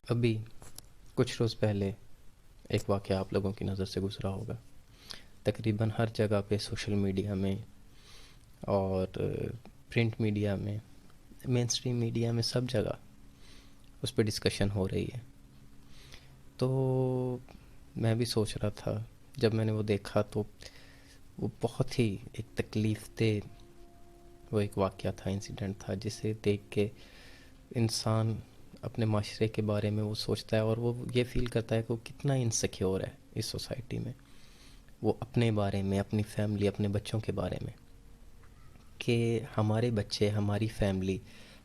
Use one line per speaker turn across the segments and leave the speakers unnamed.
ابھی کچھ روز پہلے ایک واقعہ آپ لوگوں کی نظر سے گزرا ہوگا. تقریباً ہر جگہ پہ سوشل میڈیا میں اور پرنٹ میڈیا میں، مین اسٹریم میڈیا میں، سب جگہ اس پہ ڈسکشن ہو رہی ہے. تو میں بھی سوچ رہا تھا، جب میں نے وہ دیکھا تو وہ بہت ہی ایک تکلیف دہ وہ ایک واقعہ تھا، انسیڈنٹ تھا، جسے دیکھ کے انسان اپنے معاشرے کے بارے میں وہ سوچتا ہے اور وہ یہ فیل کرتا ہے کہ وہ کتنا انسیکیور ہے اس سوسائٹی میں، وہ اپنے بارے میں، اپنی فیملی، اپنے بچوں کے بارے میں، کہ ہمارے بچے، ہماری فیملی،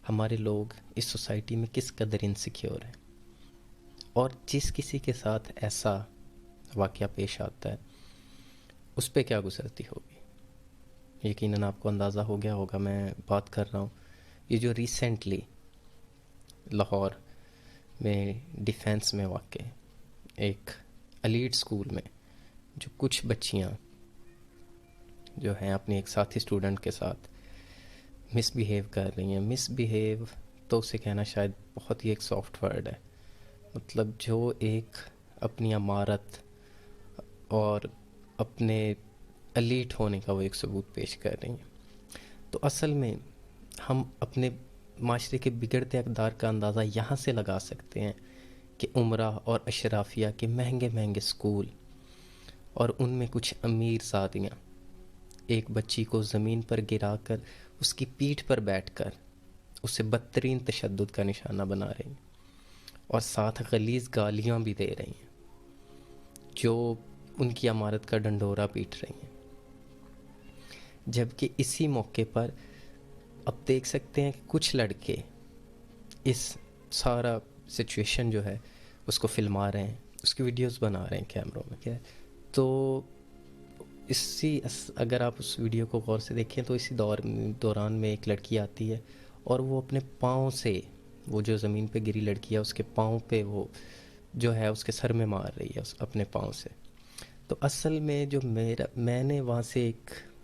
ہمارے لوگ اس سوسائٹی میں کس قدر انسیکیور ہیں. اور جس کسی کے ساتھ ایسا واقعہ پیش آتا ہے اس پہ کیا گزرتی ہوگی. یقیناً آپ کو اندازہ ہو گیا ہوگا میں بات کر رہا ہوں یہ جو ریسنٹلی لاہور میں ڈیفینس میں واقع ایک ایلیٹ اسکول میں جو کچھ بچیاں جو ہیں اپنی ایک ساتھی اسٹوڈنٹ کے ساتھ مس بیہیو کر رہی ہیں. مس بیہیو تو اسے کہنا شاید بہت ہی ایک سافٹ ورڈ ہے. مطلب جو ایک اپنی امارت اور اپنے ایلیٹ ہونے کا وہ ایک ثبوت پیش کر رہی ہیں. تو اصل میں ہم اپنے معاشرے کے بگڑتے اقدار کا اندازہ یہاں سے لگا سکتے ہیں کہ عمرہ اور اشرافیہ کے مہنگے مہنگے اسکول اور ان میں کچھ امیر زادیاں ایک بچی کو زمین پر گرا کر اس کی پیٹھ پر بیٹھ کر اسے بدترین تشدد کا نشانہ بنا رہی ہیں اور ساتھ غلیظ گالیاں بھی دے رہی ہیں جو ان کی عمارت کا ڈنڈورا پیٹ رہی ہیں. جبکہ اسی موقع پر اب دیکھ سکتے ہیں کہ کچھ لڑکے اس سارا سچویشن جو ہے اس کو فلما رہے ہیں، اس کی ویڈیوز بنا رہے ہیں کیمروں میں. کیا تو اگر آپ اس ویڈیو کو غور سے دیکھیں تو اسی دوران میں ایک لڑکی آتی ہے اور وہ اپنے پاؤں سے، وہ جو زمین پہ گری لڑکی ہے اس کے پاؤں پہ وہ جو ہے اس کے سر میں مار رہی ہے اپنے پاؤں سے. تو اصل میں جو میں نے وہاں سے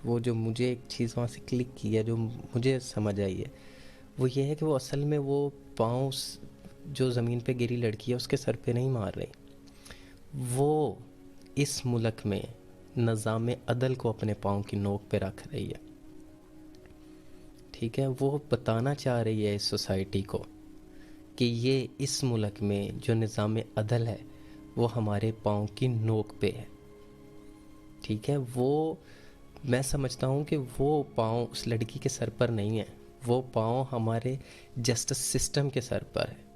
وہ جو مجھے ایک چیز وہاں سے کلک کی ہے، جو مجھے سمجھ آئی ہے، وہ یہ ہے کہ وہ اصل میں وہ پاؤں جو زمین پہ گری لڑکی ہے اس کے سر پہ نہیں مار رہی. وہ اس ملک میں نظام عدل کو اپنے پاؤں کی نوک پہ رکھ رہی ہے. ٹھیک ہے، وہ بتانا چاہ رہی ہے اس سوسائٹی کو کہ یہ اس ملک میں جو نظام عدل ہے وہ ہمارے پاؤں کی نوک پہ ہے. ٹھیک ہے، وہ میں سمجھتا ہوں کہ وہ پاؤں اس لڑکی کے سر پر نہیں ہے، وہ پاؤں ہمارے جسٹس سسٹم کے سر پر ہے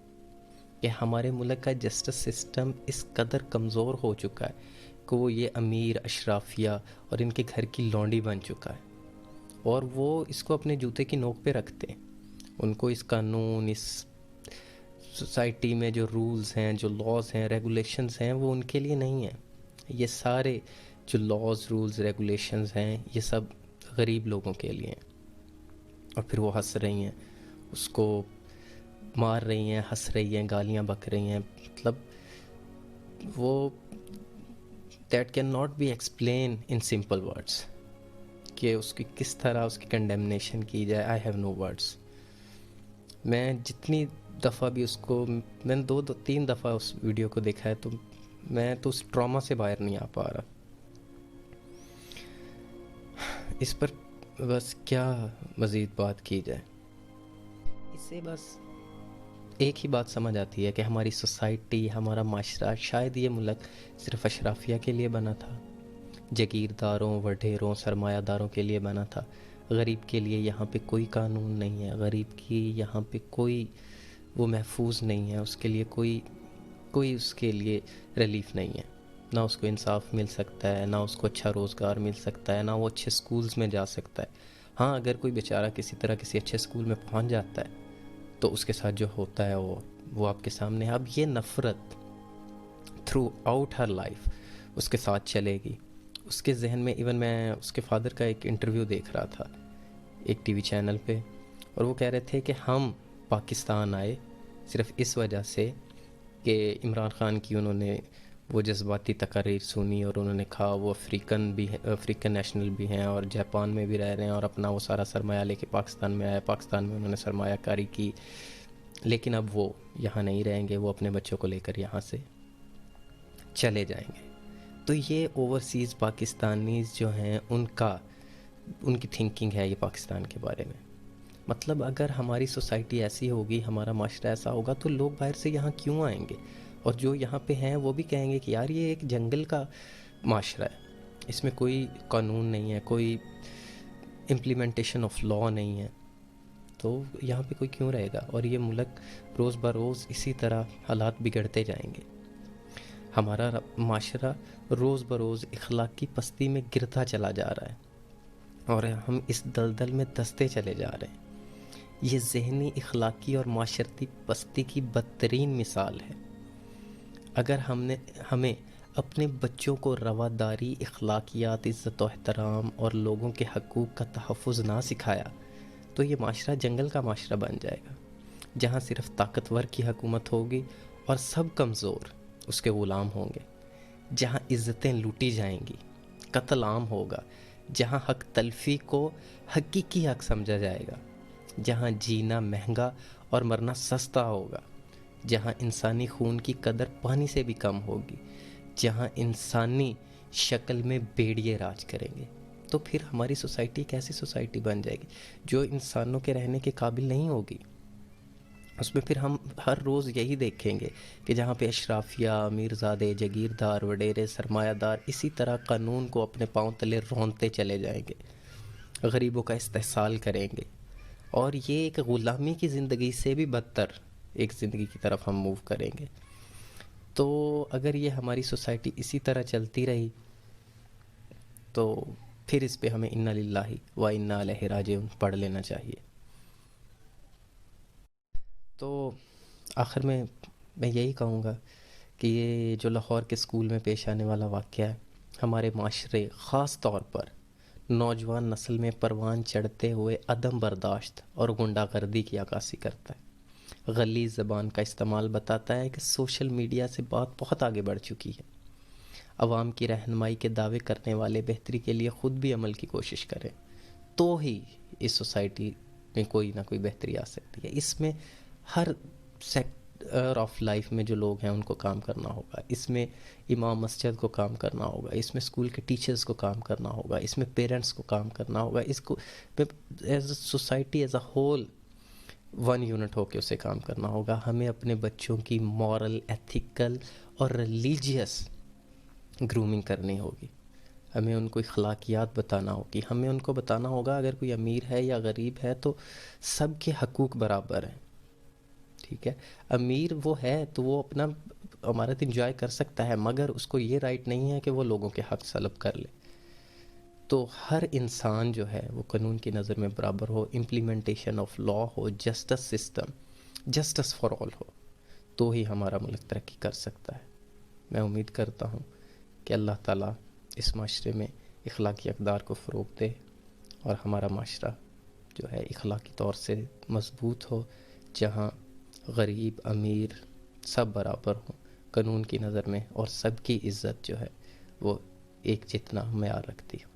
کہ ہمارے ملک کا جسٹس سسٹم اس قدر کمزور ہو چکا ہے کہ وہ یہ امیر، اشرافیہ اور ان کے گھر کی لونڈی بن چکا ہے اور وہ اس کو اپنے جوتے کی نوک پہ رکھتے ہیں. ان کو اس قانون، اس سوسائٹی میں جو رولز ہیں، جو لاز ہیں، ریگولیشنز ہیں، وہ ان کے لیے نہیں ہیں. یہ سارے جو لاز، رولز، ریگولیشنز ہیں یہ سب غریب لوگوں کے لیے ہیں. اور پھر وہ ہنس رہی ہیں، اس کو مار رہی ہیں، ہنس رہی ہیں، گالیاں بک رہی ہیں. مطلب وہ that can not be explain in simple words کہ اس کی کس طرح اس کی کنڈیمنیشن کی جائے. I have no words. میں جتنی دفعہ بھی اس کو، میں نے 2-3 دفعہ اس ویڈیو کو دیکھا ہے تو میں تو اس ٹراما سے باہر نہیں آ پا رہا. اس پر بس کیا مزید بات کی جائے. اس سے بس ایک ہی بات سمجھ آتی ہے کہ ہماری سوسائٹی، ہمارا معاشرہ، شاید یہ ملک صرف اشرافیہ کے لیے بنا تھا، جگیرداروں، وڈیروں، سرمایہ داروں کے لیے بنا تھا. غریب کے لیے یہاں پہ کوئی قانون نہیں ہے، غریب کی یہاں پہ کوئی وہ محفوظ نہیں ہے، اس کے لیے کوئی اس کے لیے ریلیف نہیں ہے. نہ اس کو انصاف مل سکتا ہے، نہ اس کو اچھا روزگار مل سکتا ہے، نہ وہ اچھے سکولز میں جا سکتا ہے. ہاں، اگر کوئی بیچارہ کسی طرح کسی اچھے سکول میں پہنچ جاتا ہے تو اس کے ساتھ جو ہوتا ہے وہ آپ کے سامنے ہے. اب یہ نفرت تھرو آؤٹ ہر لائف اس کے ساتھ چلے گی. اس کے ذہن میں، ایون میں اس کے فادر کا ایک انٹرویو دیکھ رہا تھا ایک ٹی وی چینل پہ، اور وہ کہہ رہے تھے کہ ہم پاکستان آئے صرف اس وجہ سے کہ عمران خان کی انہوں نے وہ جذباتی تقاریر سنی اور انہوں نے کہا وہ افریقن نیشنل بھی ہیں اور جاپان میں بھی رہ رہے ہیں اور اپنا وہ سارا سرمایہ لے کے پاکستان میں آیا، پاکستان میں انہوں نے سرمایہ کاری کی لیکن اب وہ یہاں نہیں رہیں گے، وہ اپنے بچوں کو لے کر یہاں سے چلے جائیں گے. تو یہ اوورسیز پاکستانیز جو ہیں ان کی تھنکنگ ہے یہ پاکستان کے بارے میں. مطلب اگر ہماری سوسائٹی ایسی ہوگی، ہمارا معاشرہ ایسا ہوگا، تو لوگ باہر سے یہاں کیوں آئیں گے؟ اور جو یہاں پہ ہیں وہ بھی کہیں گے کہ یار یہ ایک جنگل کا معاشرہ ہے، اس میں کوئی قانون نہیں ہے، کوئی امپلیمنٹیشن آف لا نہیں ہے، تو یہاں پہ کوئی کیوں رہے گا؟ اور یہ ملک روز بروز اسی طرح حالات بگڑتے جائیں گے. ہمارا معاشرہ روز بروز اخلاقی پستی میں گرتا چلا جا رہا ہے، اور ہم اس دلدل میں دھستے چلے جا رہے ہیں. یہ ذہنی، اخلاقی اور معاشرتی پستی کی بدترین مثال ہے. اگر ہمیں اپنے بچوں کو رواداری، اخلاقیات، عزت و احترام اور لوگوں کے حقوق کا تحفظ نہ سکھایا تو یہ معاشرہ جنگل کا معاشرہ بن جائے گا، جہاں صرف طاقتور کی حکومت ہوگی اور سب کمزور اس کے غلام ہوں گے، جہاں عزتیں لوٹی جائیں گی، قتل عام ہوگا، جہاں حق تلفی کو حقیقی حق سمجھا جائے گا، جہاں جینا مہنگا اور مرنا سستا ہوگا، جہاں انسانی خون کی قدر پانی سے بھی کم ہوگی، جہاں انسانی شکل میں بھیڑیے راج کریں گے. تو پھر ہماری سوسائٹی کیسی سوسائٹی بن جائے گی؟ جو انسانوں کے رہنے کے قابل نہیں ہوگی. اس میں پھر ہم ہر روز یہی دیکھیں گے کہ جہاں پہ اشرافیہ، امیرزادے، جگیردار، وڈیرے، سرمایہ دار اسی طرح قانون کو اپنے پاؤں تلے رونتے چلے جائیں گے، غریبوں کا استحصال کریں گے، اور یہ ایک غلامی کی زندگی سے بھی بدتر ایک زندگی کی طرف ہم موو کریں گے. تو اگر یہ ہماری سوسائٹی اسی طرح چلتی رہی تو پھر اس پہ ہمیں انا للہ و انا الیہ راجعون پڑھ لینا چاہیے. تو آخر میں یہی کہوں گا کہ یہ جو لاہور کے اسکول میں پیش آنے والا واقعہ ہے، ہمارے معاشرے خاص طور پر نوجوان نسل میں پروان چڑھتے ہوئے عدم برداشت اور غنڈہ گردی کی عکاسی کرتا ہے. غلیظ زبان کا استعمال بتاتا ہے کہ سوشل میڈیا سے بات بہت آگے بڑھ چکی ہے. عوام کی رہنمائی کے دعوے کرنے والے بہتری کے لیے خود بھی عمل کی کوشش کریں تو ہی اس سوسائٹی میں کوئی نہ کوئی بہتری آ سکتی ہے. اس میں ہر سیکٹر آف لائف میں جو لوگ ہیں ان کو کام کرنا ہوگا، اس میں امام مسجد کو کام کرنا ہوگا، اس میں اسکول کے ٹیچرز کو کام کرنا ہوگا، اس میں پیرنٹس کو کام کرنا ہوگا، اس کو as a society as a whole one unit ہو کے اسے کام کرنا ہوگا. ہمیں اپنے بچوں کی مورل، ایتھیکل اور ریلیجیس گرومنگ کرنی ہوگی. ہمیں ان کو اخلاقیات بتانا ہوگی. ہمیں ان کو بتانا ہوگا اگر کوئی امیر ہے یا غریب ہے تو سب کے حقوق برابر ہیں. ٹھیک ہے، امیر وہ ہے تو وہ اپنا امارت انجوائے کر سکتا ہے، مگر اس کو یہ رائٹ نہیں ہے کہ وہ لوگوں کے حق سلب کر لے. تو ہر انسان جو ہے وہ قانون کی نظر میں برابر ہو، امپلیمنٹیشن آف لا ہو، justice system, justice for all ہو، تو ہی ہمارا ملک ترقی کر سکتا ہے. میں امید کرتا ہوں کہ اللہ تعالیٰ اس معاشرے میں اخلاقی اقدار کو فروغ دے اور ہمارا معاشرہ جو ہے اخلاقی طور سے مضبوط ہو، جہاں غریب امیر سب برابر ہوں قانون کی نظر میں، اور سب کی عزت جو ہے وہ ایک جتنا معیار رکھتی ہو.